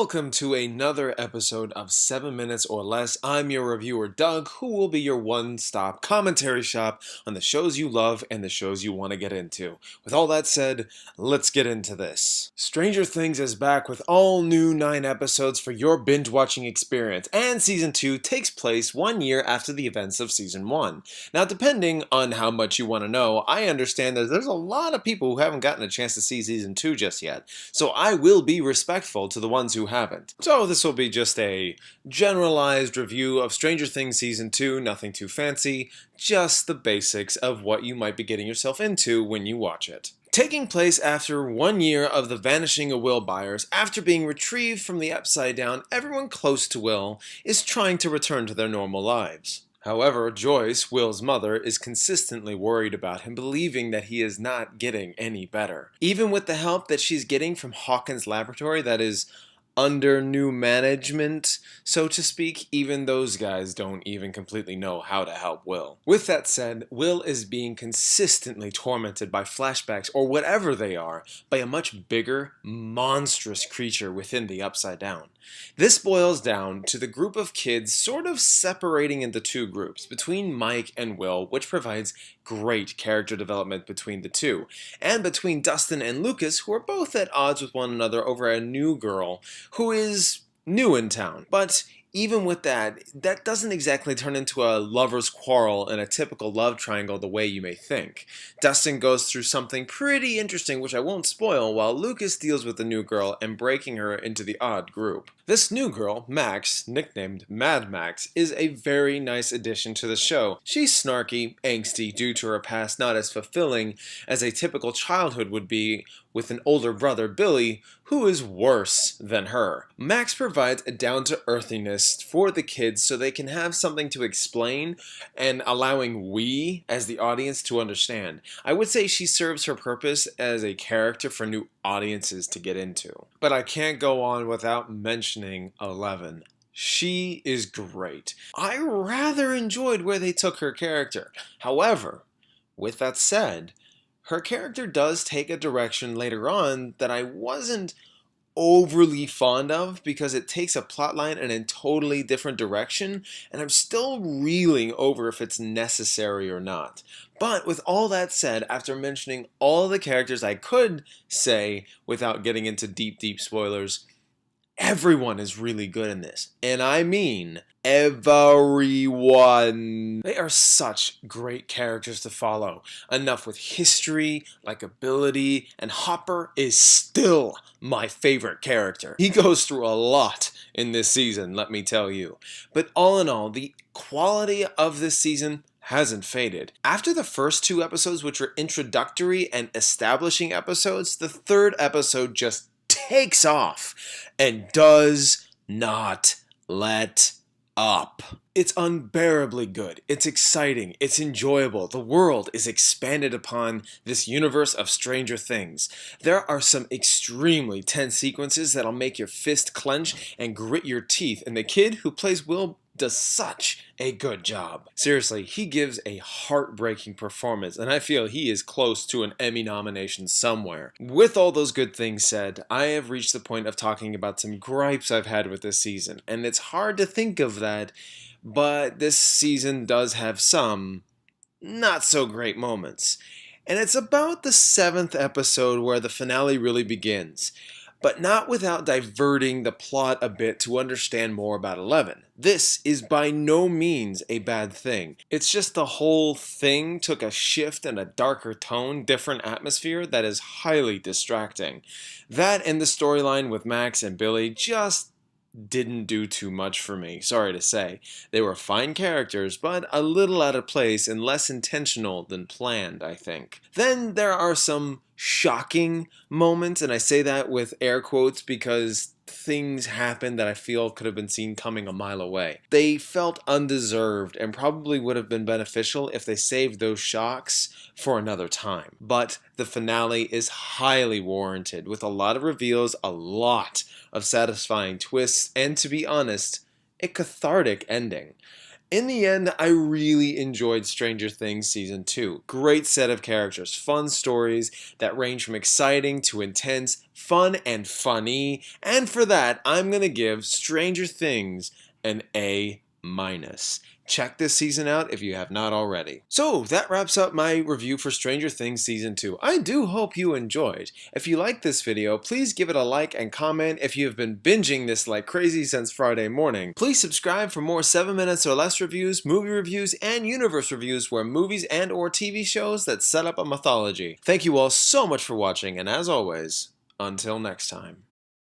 Welcome to another episode of 7 Minutes or Less. I'm your reviewer, Doug, who will be your one-stop commentary shop on the shows you love and the shows you want to get into. With all that said, let's get into this. Stranger Things is back with all new 9 episodes for your binge-watching experience, and Season 2 takes place 1 year after the events of Season 1. Now, depending on how much you want to know, I understand that there's a lot of people who haven't gotten a chance to see Season 2 just yet, so I will be respectful to the ones who haven't. So this will be just a generalized review of Stranger Things Season 2, nothing too fancy, just the basics of what you might be getting yourself into when you watch it. Taking place after 1 year of the vanishing of Will Byers, after being retrieved from the Upside Down, everyone close to Will is trying to return to their normal lives. However, Joyce, Will's mother, is consistently worried about him, believing that he is not getting any better. Even with the help that she's getting from Hawkins' laboratory, that is under new management, so to speak, even those guys don't even completely know how to help Will. With that said, Will is being consistently tormented by flashbacks, or whatever they are, by a much bigger, monstrous creature within the Upside Down. This boils down to the group of kids sort of separating into two groups, between Mike and Will, which provides great character development between the two, and between Dustin and Lucas, who are both at odds with one another over a new girl who is new in town. But even with that doesn't exactly turn into a lover's quarrel in a typical love triangle the way you may think. Dustin goes through something pretty interesting, which I won't spoil, while Lucas deals with the new girl and breaking her into the odd group. This new girl, Max, nicknamed MADMAX, is a very nice addition to the show. She's snarky, angsty, due to her past not as fulfilling as a typical childhood would be, with an older brother, Billy, who is worse than her. Max provides a down-to-earthiness for the kids so they can have something to explain and allowing we, as the audience, to understand. I would say she serves her purpose as a character for new audiences to get into. But I can't go on without mentioning 11. She is great. I rather enjoyed where they took her character. However, with that said, her character does take a direction later on that I wasn't overly fond of, because it takes a plotline in a totally different direction, and I'm still reeling over if it's necessary or not. But with all that said, after mentioning all the characters I could say without getting into deep spoilers, everyone is really good in this. And I mean everyone. They are such great characters to follow. Enough with history, likability, and Hopper is still my favorite character. He goes through a lot in this season, let me tell you. But all in all, the quality of this season hasn't faded. After the first 2 episodes, which were introductory and establishing episodes, the 3rd episode just takes off and does not let up. It's unbearably good. It's exciting. It's enjoyable. The world is expanded upon this universe of Stranger Things. There are some extremely tense sequences that'll make your fist clench and grit your teeth, and the kid who plays Will does such a good job. Seriously, he gives a heartbreaking performance, and I feel he is close to an Emmy nomination somewhere. With all those good things said, I have reached the point of talking about some gripes I've had with this season, and it's hard to think of that, but this season does have some not so great moments. And it's about the 7th episode where the finale really begins, but not without diverting the plot a bit to understand more about 11. This is by no means a bad thing. It's just the whole thing took a shift and a darker tone, different atmosphere that is highly distracting. That and the storyline with Max and Billy just didn't do too much for me, sorry to say. They were fine characters, but a little out of place and less intentional than planned, I think. Then there are some shocking moments, and I say that with air quotes because things happen that I feel could have been seen coming a mile away. They felt undeserved and probably would have been beneficial if they saved those shocks for another time. But the finale is highly warranted, with a lot of reveals, a lot of satisfying twists, and to be honest, a cathartic ending. In the end, I really enjoyed Stranger Things Season 2. Great set of characters, fun stories that range from exciting to intense, fun and funny, and for that, I'm gonna give Stranger Things an A-. Check this season out if you have not already. So that wraps up my review for Stranger Things Season 2. I do hope you enjoyed. If you liked this video, please give it a like and comment. If you have been binging this like crazy since Friday morning, please subscribe for more 7 minutes or less reviews, movie reviews, and universe reviews where movies and or TV shows that set up a mythology. Thank you all so much for watching, and as always, until next time.